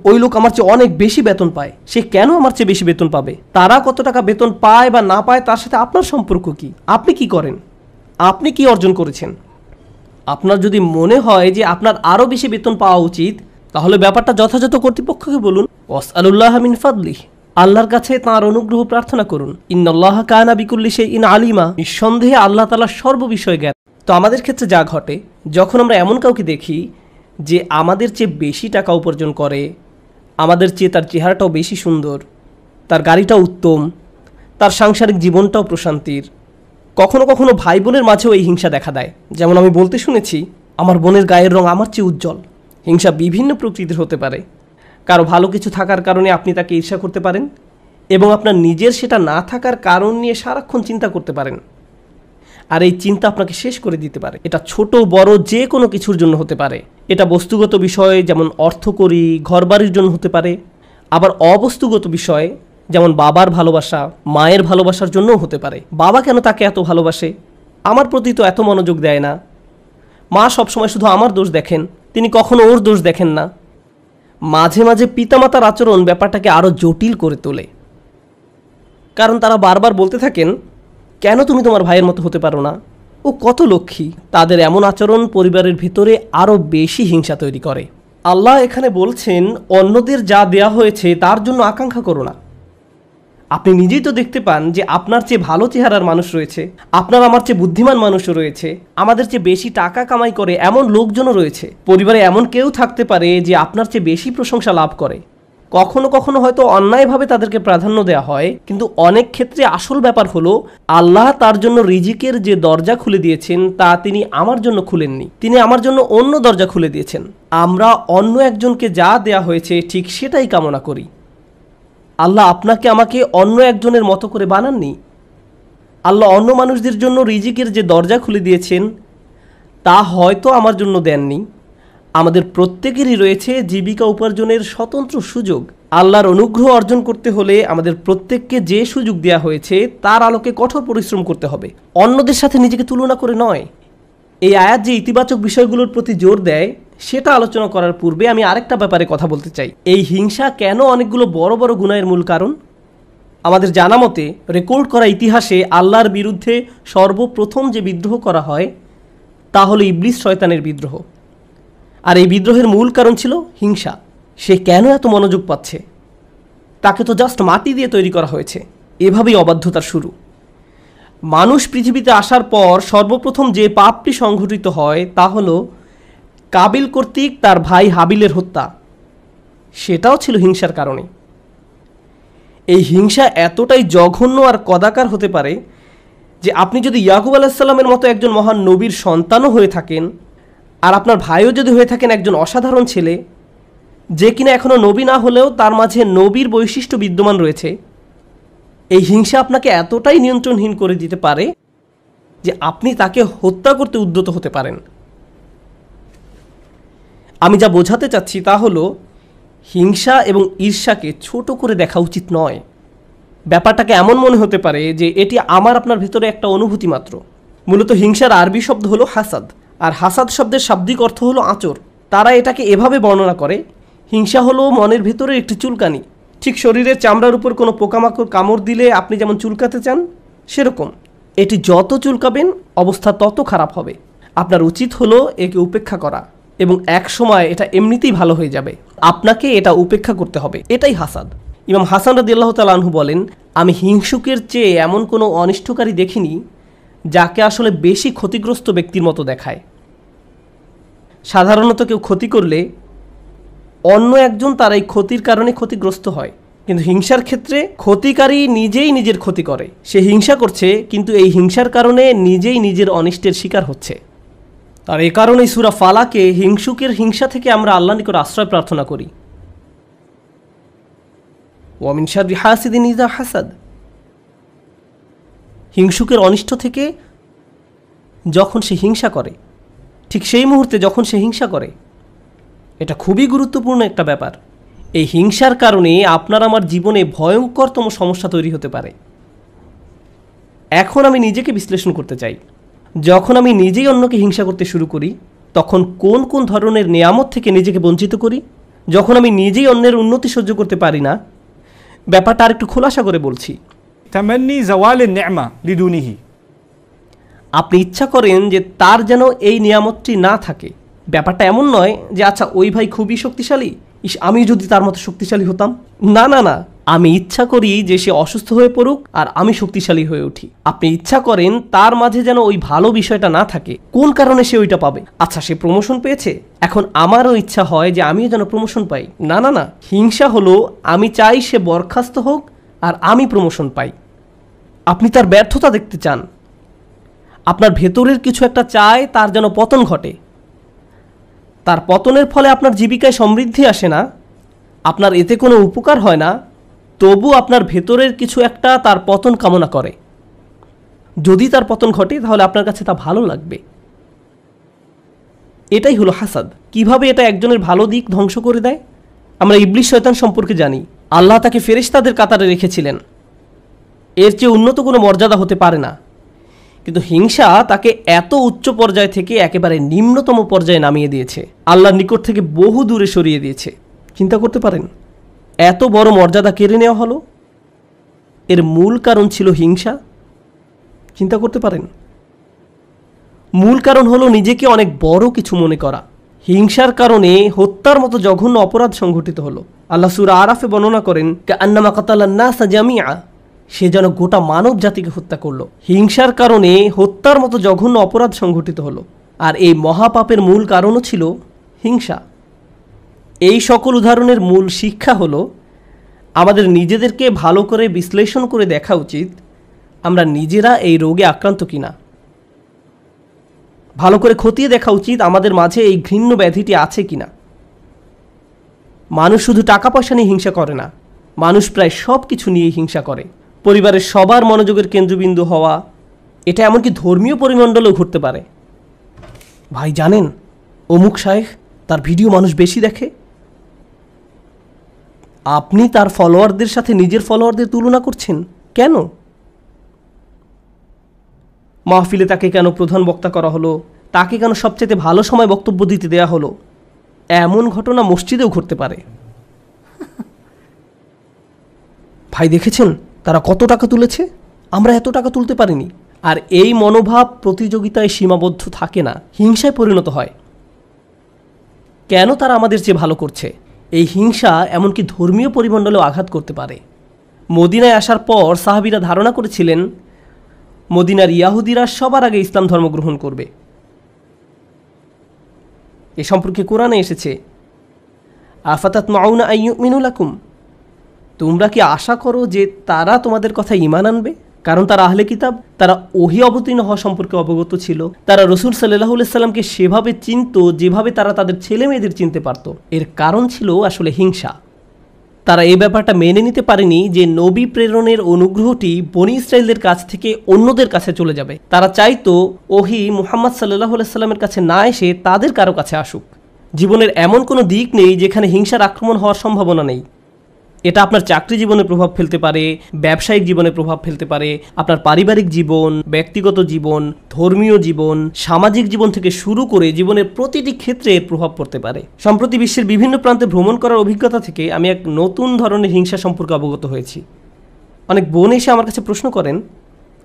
ওই লোক আমার চেয়ে অনেক বেশি বেতন পায়, সে কেন আমার চেয়ে বেশি বেতন পাবে? তারা কত টাকা বেতন পায় বা না পায় তার সাথে আপনার সম্পর্ক কি? আপনি কি করেন? আপনি কি অর্জন করেছেন? আপনার যদি মনে হয় যে আপনার আরও বেশি বেতন পাওয়া উচিত, তাহলে ব্যাপারটা যথাযথ কর্তৃপক্ষকে বলুন। ওয়াসআলুল্লাহ মিন ফাদলিহি, আল্লাহর কাছে তাঁর অনুগ্রহ প্রার্থনা করুন। ইন্নাল্লাহা কানা বিকুল্লি শাইইন আলিমা, নিঃসন্দেহে আল্লাহ তাআলা সর্ববিষয়ে জ্ঞাত। তো আমাদের ক্ষেত্রে যা ঘটে, যখন আমরা এমন কাউকে দেখি যে আমাদের চেয়ে বেশি টাকা উপার্জন করে, আমাদের চেয়ে তার চেহারাটাও বেশি সুন্দর, তার গাড়িটাও উত্তম, তার সাংসারিক জীবনটাও প্রশান্তির, কখনো কখনো ভাই বোনের মাঝেও এই হিংসা দেখা দেয়। যেমন আমি বলতে শুনেছি, আমার বোনের গায়ের রং আমার চেয়ে উজ্জ্বল। হিংসা বিভিন্ন প্রকৃতির হতে পারে। কারো ভালো কিছু থাকার কারণে আপনি তাকে ঈর্ষা করতে পারেন, এবং আপনার নিজের সেটা না থাকার কারণ নিয়ে সারাক্ষণ চিন্তা করতে পারেন। আর এই চিন্তা আপনাকে শেষ করে দিতে পারে। এটা ছোট বড় যে কোনো কিছুর জন্য হতে পারে। এটা বস্তুগত বিষয়, যেমন অর্থকড়ি, ঘরবাড়ির জন্য হতে পারে। আবার অবস্তুগত বিষয়, যেমন বাবার ভালোবাসা, মায়ের ভালোবাসার জন্যও হতে পারে। বাবা কেন তাকে এত ভালোবাসে? আমার প্রতি তো এত মনোযোগ দেয় না। মা সবসময় শুধু আমার দোষ দেখেন, তিনি কখনো ওর দোষ দেখেন না। মাঝে মাঝে পিতামাতার আচরণ ব্যাপারটাকে আরও জটিল করে তোলে, কারণ তারা বারবার বলতে থাকেন, কেন তুমি তোমার ভাইয়ের মতো হতে পারো না? ও কত লক্ষ্মী। তাদের এমন আচরণ পরিবারের ভিতরে আরও বেশি হিংসা তৈরি করে। আল্লাহ এখানে বলছেন, অন্যদের যা দেয়া হয়েছে তার জন্য আকাঙ্ক্ষা করো না। আপনি নিজেই তো দেখতে পান যে আপনার চেয়ে ভালো চেহারার মানুষ রয়েছে, আপনার আমার চেয়ে বুদ্ধিমান মানুষও রয়েছে, আমাদের চেয়ে বেশি টাকা কামাই করে এমন লোকজনও রয়েছে। পরিবারে এমন কেউ থাকতে পারে যে আপনার চেয়ে বেশি প্রশংসা লাভ করে। কখনো কখনো হয়তো অন্যায়ভাবে তাদেরকে প্রাধান্য দেওয়া হয়, কিন্তু অনেক ক্ষেত্রে আসল ব্যাপার হলো, আল্লাহ তার জন্য রিজিকের যে দরজা খুলে দিয়েছেন তা তিনি আমার জন্য খুলেননি, তিনি আমার জন্য অন্য দরজা খুলে দিয়েছেন। আমরা অন্য একজনকে যা দেয়া হয়েছে ঠিক সেটাই কামনা করি। আল্লাহ আপনাকে আমাকে অন্য একজনের মতো করে বানাননি। আল্লাহ অন্য মানুষদের জন্য রিজিকের যে দরজা খুলে দিয়েছেন তা হয়তো আমার জন্য দেননি। আমাদের প্রত্যেকেরই রয়েছে জীবিকা উপার্জনের স্বতন্ত্র সুযোগ। আল্লাহর অনুগ্রহ অর্জন করতে হলে আমাদের প্রত্যেককে যে সুযোগ দেওয়া হয়েছে তার আলোকে কঠোর পরিশ্রম করতে হবে, অন্যদের সাথে নিজেকে তুলনা করে নয়। এই আয়াত যে ইতিবাচক বিষয়গুলোর প্রতি জোর দেয় সেটা আলোচনা করার পূর্বে আমি আরেকটা ব্যাপারে কথা বলতে চাই। এই হিংসা কেন অনেকগুলো বড় বড় গুনাহের মূল কারণ? আমাদের জানা মতে রেকর্ড করা ইতিহাসে আল্লাহর বিরুদ্ধে সর্বপ্রথম যে বিদ্রোহ করা হয় তা হলো ইবলিস শয়তানের বিদ্রোহ। আর এই বিদ্রোহের মূল কারণ ছিল হিংসা। সে কেন এত মনোযোগ পাচ্ছে? তাকে তো জাস্ট মাটি দিয়ে তৈরি করা হয়েছে। এভাবেই অবাধ্যতার শুরু। মানুষ পৃথিবীতে আসার পর সর্বপ্রথম যে পাপটি সংঘটিত হয় তা হলো কাবিল কর্তৃক তার ভাই হাবিলের হত্যা। সেটাও ছিল হিংসার কারণে। এই হিংসা এতটাই জঘন্য আর কদাকার হতে পারে যে আপনি যদি ইয়াকুব আলাইহিসসালামের মতো একজন মহান নবীর সন্তানও হয়ে থাকেন, আর আপনার ভাইও যদি হয়ে থাকেন একজন অসাধারণ ছেলে, যে কিনা এখনও নবী না হলেও তার মাঝে নবীর বৈশিষ্ট্য বিদ্যমান রয়েছে, এই হিংসা আপনাকে এতটাই নিয়ন্ত্রণহীন করে দিতে পারে যে আপনি তাকে হত্যা করতে উদ্যত হতে পারেন। আমি যা বোঝাতে চাচ্ছি তা হলো, হিংসা এবং ঈর্ষাকে ছোট করে দেখা উচিত নয়। ব্যাপারটাকে এমন মনে হতে পারে যে এটি আমার আপনার ভেতরে একটা অনুভূতি মাত্র। মূলত হিংসার আরবি শব্দ হলো হাসাদ, আর হাসাদ শব্দের শাব্দিক অর্থ হলো আঁচড়। তারা এটাকে এভাবে বর্ণনা করে, হিংসা হলো মনের ভেতরে একটি চুলকানি। ঠিক শরীরের চামড়ার উপর কোনো পোকামাকড় কামড় দিলে আপনি যেমন চুলকাতে চান, সেরকম এটি যত চুলকাবেন অবস্থা তত খারাপ হবে। আপনার উচিত হলো একে উপেক্ষা করা, এবং এক সময় এটা এমনিতেই ভালো হয়ে যাবে। আপনাকে এটা উপেক্ষা করতে হবে। এটাই হাসাদ। ইমাম হাসান রাদিয়াল্লাহু তাআলা আনহু বলেন, আমি হিংসুকের চেয়ে এমন কোনো অনিষ্টকারী দেখিনি যাকে আসলে বেশি ক্ষতিগ্রস্ত ব্যক্তির মতো দেখায়। সাধারণত কেউ ক্ষতি করলে অন্য একজন তার এই ক্ষতির কারণে ক্ষতিগ্রস্ত হয়, কিন্তু হিংসার ক্ষেত্রে ক্ষতিকারী নিজেই নিজের ক্ষতি করে। সে হিংসা করছে, কিন্তু এই হিংসার কারণে নিজেই নিজের অনিষ্টের শিকার হচ্ছে। আর এ কারণেই সূরা ফালাকে হিংসুকের হিংসা থেকে আমরা আল্লাহর নিকট আশ্রয় প্রার্থনা করি। ওয়া মিন শাররি হাসিদিন ইযা হাসাদ। হিংসুকের অনিষ্ট থেকে যখন সে হিংসা করে, ঠিক সেই মুহূর্তে যখন সে হিংসা করে, এটা খুবই গুরুত্বপূর্ণ একটা ব্যাপার। এই হিংসার কারণে আপনার আমার জীবনে ভয়ঙ্করতম সমস্যা তৈরি হতে পারে। এখন আমি নিজেকে বিশ্লেষণ করতে চাই। যখন আমি নিজেই অন্যকে হিংসা করতে শুরু করি, তখন কোন কোন ধরনের নেয়ামত থেকে নিজেকে বঞ্চিত করি? যখন আমি নিজেই অন্যের উন্নতি সহ্য করতে পারি না, ব্যাপারটা আর একটু খোলাসা করে বলছি। তামান্নি জাওয়ালিন নি'মা লিদুনিহি, আপনি ইচ্ছা করেন যে তার যেন এই নিয়ামতটি না থাকে। ব্যাপারটা এমন নয় যে আচ্ছা ওই ভাই খুবই শক্তিশালী, আমি যদি তার মতো শক্তিশালী হতাম। না না না, আমি ইচ্ছা করি যে সে অসুস্থ হয়ে পড়ুক আর আমি শক্তিশালী হয়ে উঠি। আপনি ইচ্ছা করেন তার মাঝে যেন ওই ভালো বিষয়টা না থাকে। কোন কারণে সে ওইটা পাবে? আচ্ছা সে প্রমোশন পেয়েছে, এখন আমারও ইচ্ছা হয় যে আমিও যেন প্রমোশন পাই। না না না, হিংসা হলো আমি চাই সে বরখাস্ত হোক আর আমি প্রমোশন পাই। আপনি তার ব্যর্থতা দেখতে চান, আপনার ভেতরের কিছু একটা চায় তার যেন পতন ঘটে। তার পতনের ফলে আপনার জীবিকায় সমৃদ্ধি আসে না, আপনার এতে কোনো উপকার হয় না, তবু আপনার ভেতরের কিছু একটা তার পতন কামনা করে। যদি তার পতন ঘটে তাহলে আপনার কাছে তা ভালো লাগবে। এটাই হলো হাসাদ। কিভাবে এটা একজনের ভালো দিক ধ্বংস করে দেয়? আমরা ইবলিস শয়তান সম্পর্কে জানি। আল্লাহ তাকে ফেরেশতাদের কাতারে রেখেছিলেন, এর চেয়ে উন্নত কোনো মর্যাদা হতে পারে না। কিন্তু হিংসা তাকে এত উচ্চ পর্যায় থেকে একেবারে নিম্নতম পর্যায়ে নামিয়ে দিয়েছে, আল্লাহর নিকট থেকে বহু দূরে সরিয়ে দিয়েছে। চিন্তা করতে পারেন এত বড় মর্যাদা কেড়ে নেওয়া হলো, এর মূল কারণ ছিল হিংসা। চিন্তা করতে পারেন মূল কারণ হলো নিজেকে অনেক বড় কিছু মনে করা। হিংসার কারণে হত্যার মতো জঘন্য অপরাধ সংঘটিত হলো। আল্লাহ সূরা আরাফে বর্ণনা করেন, কাআন্নামা কাতালান নাসা জামিআ, সে যেন গোটা মানব জাতিকে হত্যা করলো। হিংসার কারণে হত্যার মতো জঘন্য অপরাধ সংঘটিত হলো, আর এই মহাপাপের মূল কারণও ছিল হিংসা। এই সকল উদাহরণের মূল শিক্ষা হলো আমাদের নিজেদেরকে ভালো করে বিশ্লেষণ করে দেখা উচিত আমরা নিজেরা এই রোগে আক্রান্ত কিনা। ভালো করে খতিয়ে দেখা উচিত আমাদের মাঝে এই ঘৃণ্য ব্যাধিটি আছে কিনা। মানুষ শুধু টাকা পয়সা নিয়ে হিংসা করে না, মানুষ প্রায় সব কিছু নিয়ে হিংসা করে। পরিবারের সবার মনোযোগের কেন্দ্রবিন্দু হওয়া, এটা এমনকি ধর্মীয় পরিমণ্ডলেও ঘটতে পারে। ভাই জানেন অমুক শায়েখ, তার ভিডিও মানুষ বেশি দেখে। আপনি তার ফলোয়ারদের সাথে নিজের ফলোয়ারদের তুলনা করছেন কেন? মাহফিলে তাকে কেন প্রধান বক্তা করা হলো, তাকে কেন সবচেয়ে ভালো সময় বক্তব্য দিতে দেয়া হলো? এমন ঘটনা মসজিদেও ঘটতে পারে। ভাই দেখেছেন তারা কত টাকা তুলেছে, আমরা এত টাকা তুলতে পারিনি। আর এই মনোভাব প্রতিযোগিতায় সীমাবদ্ধ থাকে না, হিংসায় পরিণত হয়। কেন তারা আমাদের চেয়ে ভালো করছে? এই হিংসা এমনকি ধর্মীয় পরিমণ্ডলেও আঘাত করতে পারে। মদিনায় আসার পর সাহাবীরা ধারণা করেছিলেন মদিনার ইয়াহুদিরা সবার আগে ইসলাম ধর্ম গ্রহণ করবে। এ সম্পর্কে কোরআনে এসেছে, আফাতাতমাউনা আইয়ুমিনু লাকুম, তোমরা কি আশা করো যে তারা তোমাদের কথা ঈমান আনবে? কারণ তারা আহলে কিতাব, তারা ওহী অবতীর্ণ হওয়া সম্পর্কে অবগত ছিল। তারা রাসূল সাল্লাল্লাহু আলাইহি সাল্লামকে সেভাবে চিনত যেভাবে তারা তাদের ছেলে মেয়েদের চিনতে পারত। এর কারণ ছিল আসলে হিংসা। তারা এই ব্যাপারটা মেনে নিতে পারেনি যে নবী প্রেরণের অনুগ্রহটি বনী ইসরাইলদের কাছ থেকে অন্যদের কাছে চলে যাবে। তারা চাইতো ওহী মুহাম্মদ সাল্লাল্লাহু আলাইহি সাল্লামের কাছে না এসে তাদের কারো কাছে আসুক। জীবনের এমন কোনো দিক নেই যেখানে হিংসার আক্রমণ হওয়ার সম্ভাবনা নেই। এটা আপনার চাকরি জীবনে প্রভাব ফেলতে পারে, ব্যবসায়িক জীবনে প্রভাব ফেলতে পারে, আপনার পারিবারিক জীবন, ব্যক্তিগত জীবন, ধর্মীয় জীবন, সামাজিক জীবন থেকে শুরু করে জীবনের প্রতিটি ক্ষেত্রে এর প্রভাব পড়তে পারে। সম্প্রতি বিশ্বের বিভিন্ন প্রান্তে ভ্রমণ করার অভিজ্ঞতা থেকে আমি এক নতুন ধরনের হিংসা সম্পর্কে অবগত হয়েছি। অনেক বোন এসে আমার কাছে প্রশ্ন করেন,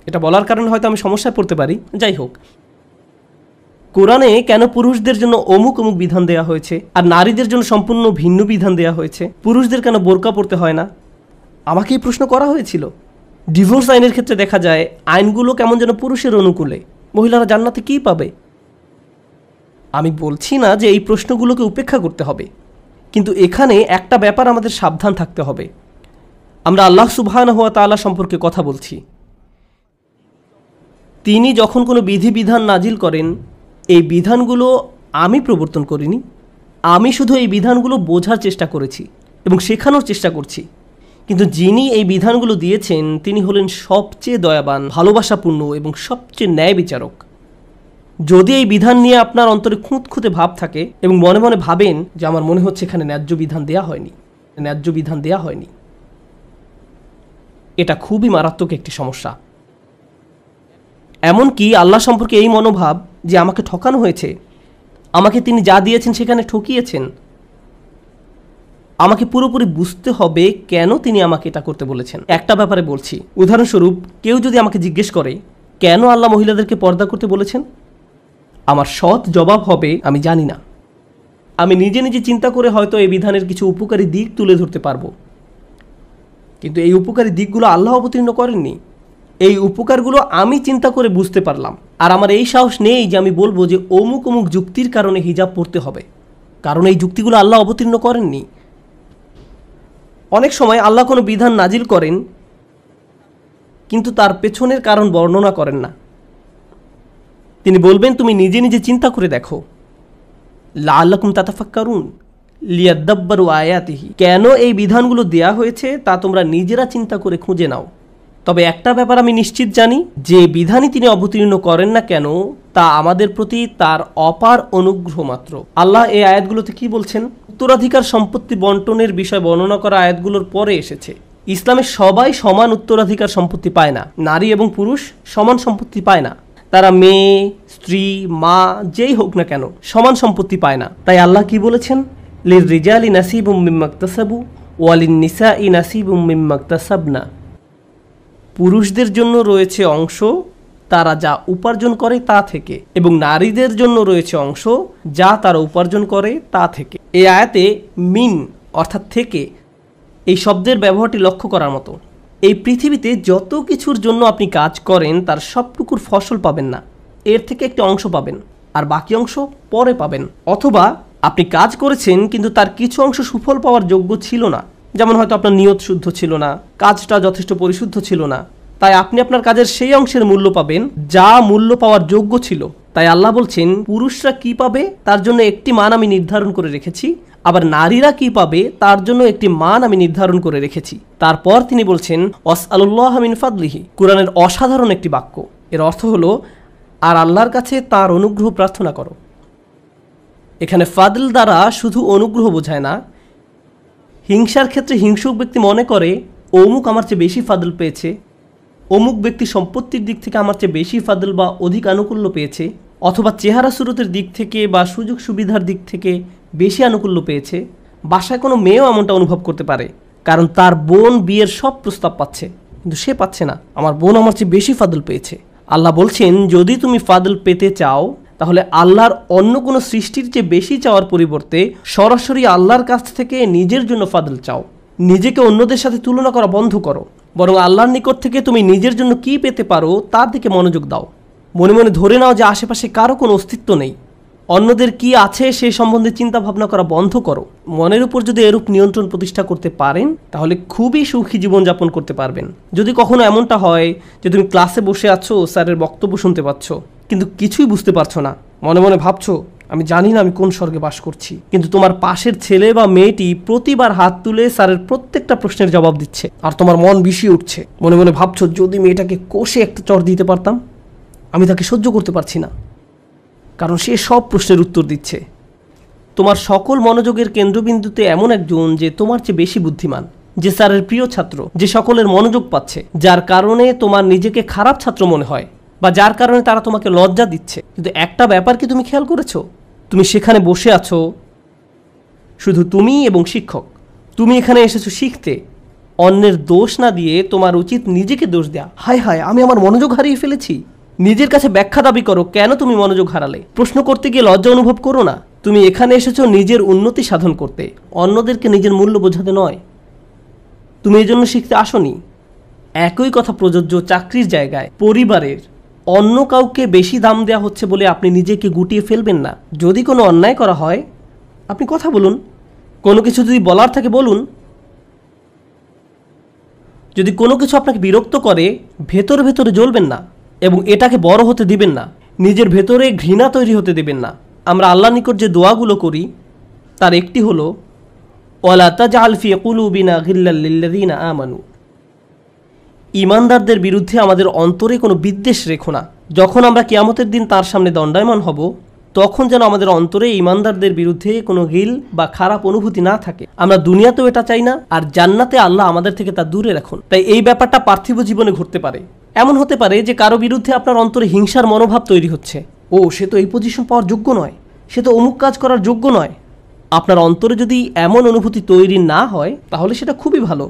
এটা বলার কারণে হয়তো আমি সমস্যায় পড়তে পারি, যাই হোক, কোরআনে কেন পুরুষদের জন্য অমুক অমুক বিধান দেওয়া হয়েছে আর নারীদের জন্য সম্পূর্ণ ভিন্ন বিধান দেওয়া হয়েছে? পুরুষদের কেন বোরকা পরতে হয় না? আমাকে এই প্রশ্ন করা হয়েছিল। ডিভোর্স আইনের ক্ষেত্রে দেখা যায় আইনগুলো কেমন যেন পুরুষের অনুকূলে, মহিলারা জান্নাতে কী পাবে? আমি বলছি না যে এই প্রশ্নগুলোকে উপেক্ষা করতে হবে, কিন্তু এখানে একটা ব্যাপার আমাদের সাবধান থাকতে হবে। আমরা আল্লাহ সুবহানাহু ওয়া তাআলা সম্পর্কে কথা বলছি। তিনি যখন কোনো বিধিবিধান নাজিল করেন, এই বিধানগুলো আমি প্রবর্তন করিনি, আমি শুধু এই বিধানগুলো বোঝার চেষ্টা করেছি এবং শেখানোর চেষ্টা করছি। কিন্তু যিনি এই বিধানগুলো দিয়েছেন তিনি হলেন সবচেয়ে দয়াবান, ভালোবাসাপূর্ণ এবং সবচেয়ে ন্যায় বিচারক। যদি এই বিধান নিয়ে আপনার অন্তরে খুঁতখুঁতে ভাব থাকে এবং মনে মনে ভাবেন যে আমার মনে হচ্ছে এখানে ন্যায্য বিধান দেয়া হয়নি, এটা খুবই মারাত্মক একটি সমস্যা। এমনকি আল্লাহ সম্পর্কে এই মনোভাব যে আমাকে ঠকানো হয়েছে, আমাকে তিনি যা দিয়েছেন সেখানে ঠকিয়েছেন, আমাকে পুরোপুরি বুঝতে হবে কেন তিনি আমাকে এটা করতে বলেছেন। একটা ব্যাপারে বলছি, উদাহরণস্বরূপ কেউ যদি আমাকে জিজ্ঞেস করে কেন আল্লাহ মহিলাদেরকে পর্দা করতে বলেছেন, আমার সৎ জবাব হবে আমি জানি না। আমি নিজে নিজে চিন্তা করে হয়তো এই বিধানের কিছু উপকারী দিক তুলে ধরতে পারবো, কিন্তু এই উপকারী দিকগুলো আল্লাহ অবতীর্ণ করেননি। এই উপকারগুলো আমি চিন্তা করে বুঝতে পারলাম, আর আমার এই সাহস নেই যে আমি বলবো যে অমুক অমুক যুক্তির কারণে হিজাব পড়তে হবে, কারণ এই যুক্তিগুলো আল্লাহ অবতীর্ণ করেননি। অনেক সময় আল্লাহ কোনো বিধান নাজিল করেন কিন্তু তার পেছনের কারণ বর্ণনা করেন না। তিনি বলবেন তুমি নিজে নিজে চিন্তা করে দেখো, লাআল্লাকুম তাতাফাক্কারুন লিয়াদাব্বারু আয়াতিহি, কেন এই বিধানগুলো দেয়া হয়েছে তা তোমরা নিজেরা চিন্তা করে খুঁজে নাও। তবে একটা ব্যাপার আমি নিশ্চিত জানি, যে বিধানই তিনি অবতীর্ণ করেন না কেন তা আমাদের প্রতি তার অপার অনুগ্রহ মাত্র। আল্লাহ এই আয়াতগুলোতে কি বলছেন? উত্তরাধিকার সম্পত্তি বন্টনের বিষয় বর্ণনা করা আয়াতগুলোর পরে এসেছে। ইসলামের সবাই সমান উত্তরাধিকার সম্পত্তি পায় না, নারী এবং পুরুষ সমান সম্পত্তি পায় না। তারা মেয়ে, স্ত্রী, মা যেই হোক না কেন সমান সম্পত্তি পায় না। তাই আল্লাহ কি বলেছেন? লিররিজালি নাসিবুম মিম্মা ইকতাসাবু ওয়া লিন-নিসাই নাসিবুম মিম্মা ইকতাসাবনা, পুরুষদের জন্য রয়েছে অংশ তারা যা উপার্জন করে তা থেকে, এবং নারীদের জন্য রয়েছে অংশ যা তারা উপার্জন করে তা থেকে। এই আয়াতে মিন অর্থাৎ থেকে এই শব্দের ব্যবহারটি লক্ষ্য করার মতো। এই পৃথিবীতে যত কিছুর জন্য আপনি কাজ করেন তার সবটুকুর ফসল পাবেন না, এর থেকে একটি অংশ পাবেন আর বাকি অংশ পরে পাবেন। অথবা আপনি কাজ করেছেন কিন্তু তার কিছু অংশ সুফল পাওয়ার যোগ্য ছিল না, যেমন হয়তো আপনার নিয়ত শুদ্ধ ছিল না, কাজটা যথেষ্ট পরিশুদ্ধ ছিল না, তাই আপনি আপনার কাজের সেই অংশের মূল্য পাবেন যা মূল্য পাওয়ার যোগ্য ছিল। তাই আল্লাহ বলছেন পুরুষরা কি পাবে তার জন্য একটি মান আমি নির্ধারণ করে রেখেছি, আবার নারীরা কি পাবে তার জন্য একটি মান আমি নির্ধারণ করে রেখেছি। তারপর তিনি বলছেন ওয়াসআলুল্লাহ মিন ফাদলিহি, কুরআনের অসাধারণ একটি বাক্য। এর অর্থ হলো আর আল্লাহর কাছে তার অনুগ্রহ প্রার্থনা করো। এখানে ফাদল দ্বারা শুধু অনুগ্রহ বোঝায় না। হিংসার ক্ষেত্রে হিংসুক ব্যক্তি মনে করে অমুক আমার চেয়ে বেশি ফাদল পেয়েছে, অমুক ব্যক্তি সম্পত্তির দিক থেকে আমার চেয়ে বেশি ফাদল বা অধিক আনুকূল্য পেয়েছে, অথবা চেহারা সুরতের দিক থেকে বা সুযোগ সুবিধার দিক থেকে বেশি আনুকূল্য পেয়েছে। বাসায় কোনো মেয়েও এমনটা অনুভব করতে পারে, কারণ তার বোন বিয়ের সব প্রস্তাব পাচ্ছে কিন্তু সে পাচ্ছে না, আমার বোন আমার চেয়ে বেশি ফাদল পেয়েছে। আল্লাহ বলছেন যদি তুমি ফাদল পেতে চাও তাহলে আল্লাহর অন্য কোনো সৃষ্টির চেয়ে বেশি চাওয়ার পরিবর্তে সরাসরি আল্লাহর কাছ থেকে নিজের জন্য ফাদল চাও। নিজেকে অন্যদের সাথে তুলনা করা বন্ধ করো, বরং আল্লাহর নিকট থেকে তুমি নিজের জন্য কি পেতে পারো তার দিকে মনোযোগ দাও। মনে মনে ধরে নাও যে আশেপাশে কারো কোনো অস্তিত্ব নেই, অন্যদের কি আছে সে সম্বন্ধে চিন্তা ভাবনা করা বন্ধ করো। মনের উপর যদি এরূপ নিয়ন্ত্রণ প্রতিষ্ঠা করতে পারেন তাহলে খুবই সুখী জীবনযাপন করতে পারবেন। যদি কখনো এমনটা হয় যে তুমি ক্লাসে বসে আছো, স্যারের বক্তব্য শুনতে পাচ্ছ কিন্তু কিছুই বুঝতে পারছো না, মনে মনে ভাবছো আমি জানি না আমি কোন স্বর্গে বাস করছি, কিন্তু তোমার পাশের ছেলে বা মেয়েটি প্রতিবার হাত তুলে স্যারের প্রত্যেকটা প্রশ্নের জবাব দিচ্ছে আর তোমার মন বিষিয়ে উঠছে। মনে মনে ভাবছো যদি মেয়েটাকে কষে একটা চড় দিতে পারতাম, আমি তাকে সহ্য করতে পারছি না কারণ সে সব প্রশ্নের উত্তর দিচ্ছে। তোমার সকল মনোযোগের কেন্দ্রবিন্দুতে এমন একজন যে তোমার চেয়ে বেশি বুদ্ধিমান, যে স্যারের প্রিয় ছাত্র, যে সকলের মনোযোগ পাচ্ছে, যার কারণে তোমার নিজেকে খারাপ ছাত্র মনে হয় বা যার কারণে তারা তোমাকে লজ্জা দিচ্ছে। কিন্তু একটা ব্যাপার কি তুমি খেয়াল করেছো? তুমি সেখানে বসে আছো শুধু তুমি এবং শিক্ষক। তুমি এখানে এসেছো শিখতে, অন্যের দোষ না দিয়ে তোমার উচিত নিজেকে দোষ দেয়া। হায় হায় আমি আমার মনোযোগ হারিয়ে ফেলেছি। নিজের কাছে ব্যাখ্যা দাবি করো কেন তুমি মনোযোগ হারালে। প্রশ্ন করতে গিয়ে লজ্জা অনুভব করো না। তুমি এখানে এসেছো নিজের উন্নতি সাধন করতে, অন্যদেরকে নিজের মূল্য বোঝাতে নয়। তুমি এই জন্য শিখতে আসোনি। একই কথা প্রযোজ্য চাকরির জায়গায়, পরিবারের। অন্য কাউকে বেশি দাম দেওয়া হচ্ছে বলে আপনি নিজেকে গুটিয়ে ফেলবেন না। যদি কোনো অন্যায় করা হয় আপনি কথা বলুন, কোনো কিছু যদি বলার থাকে বলুন। যদি কোনো কিছু আপনাকে বিরক্ত করে ভেতরে ভেতরে জ্বলবেন না এবং এটাকে বড় হতে দিবেন না, নিজের ভেতরে ঘৃণা তৈরি হতে দেবেন না। আমরা আল্লাহর নিকট যে দোয়াগুলো করি তার একটি হলো ওয়ালা তাজআল ফি কুলুবিনা গিল্লাল লিল্লাযিনা আমানু, ঈমানদারদের বিরুদ্ধে আমাদের অন্তরে কোনো বিদ্বেষ রেখো না। যখন আমরা কিয়ামতের দিন তার সামনে দণ্ডায়মান হব তখন যেন আমাদের অন্তরে ঈমানদারদের বিরুদ্ধে কোনো গিল বা খারাপ অনুভূতি না থাকে। আমরা দুনিয়াতেও এটা চাই না, আর জান্নাতে আল্লাহ আমাদের থেকে তা দূরে রাখুন। তাই এই ব্যাপারটা পার্থিব জীবনে ঘটতে পারে। এমন হতে পারে যে কারো বিরুদ্ধে আপনার অন্তরে হিংসার মনোভাব তৈরি হচ্ছে। ও সে তো এই পজিশন পাওয়ার যোগ্য নয়, সে তো অমুক কাজ করার যোগ্য নয়। আপনার অন্তরে যদি এমন অনুভূতি তৈরি না হয় তাহলে সেটা খুবই ভালো।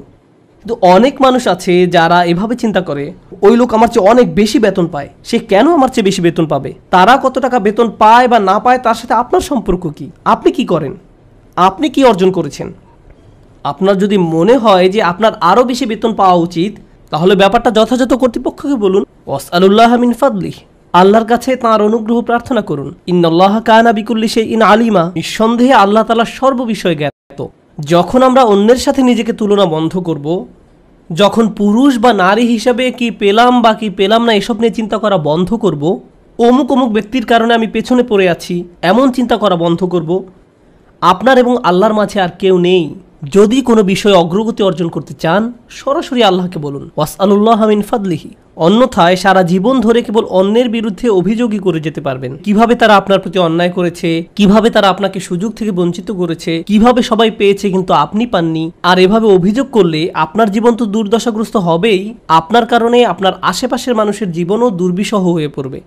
কিন্তু অনেক মানুষ আছে যারা এভাবে চিন্তা করে, ওই লোক আমার চেয়ে অনেক বেশি বেতন পায়, সে কেন আমার চেয়ে বেশি বেতন পাবে? তারা কত টাকা বেতন পায় বা না পায় তার সাথে আপনার সম্পর্ক কি? আপনি কি করেন? আপনি কি অর্জন করেছেন? আপনার যদি মনে হয় যে আপনার আরও বেশি বেতন পাওয়া উচিত, তাহলে ব্যাপারটা যথাযথ কর্তৃপক্ষকে বলুন। ওয়াসআলুল্লাহ মিন ফাদলিহি, আল্লাহর কাছে তাঁর অনুগ্রহ প্রার্থনা করুন। ইন্নাল্লাহ কানা বিকুল্লি শাইইন আলিমা, নিঃসন্দেহে আল্লাহ তাআলা সর্ববিষয়ে জ্ঞাত। যখন আমরা অন্যের সাথে নিজেকে তুলনা বন্ধ করব, যখন পুরুষ বা নারী হিসাবে কি পেলাম বা কি পেলাম না এসব নিয়ে চিন্তা করা বন্ধ করব, অমুক অমুক ব্যক্তির কারণে আমি পেছনে পড়ে আছি এমন চিন্তা করা বন্ধ করব, আপনার এবং আল্লাহর মাঝে আর কেউ নেই। যদি কোনো বিষয়ে অগ্রগতি অর্জন করতে চান, সরাসরি আল্লাহকে বলুন ওয়াসআলুল্লাহ মিন ফাদলিহি। অন্যথায় সারা জীবন ধরে কেবল অন্যের বিরুদ্ধে অভিযোগই করে যেতে পারবেন। কিভাবে তারা আপনার প্রতি অন্যায় করেছে, কিভাবে তারা আপনাকে সুযোগ থেকে বঞ্চিত করেছে, কিভাবে সবাই পেয়েছে কিন্তু আপনি পাননি। আর এভাবে অভিযোগ করলে আপনার জীবন তো দুর্দশাগ্রস্ত হবেই, আপনার কারণে আপনার আশেপাশের মানুষের জীবনও দুর্বিষহ হয়ে পড়বে।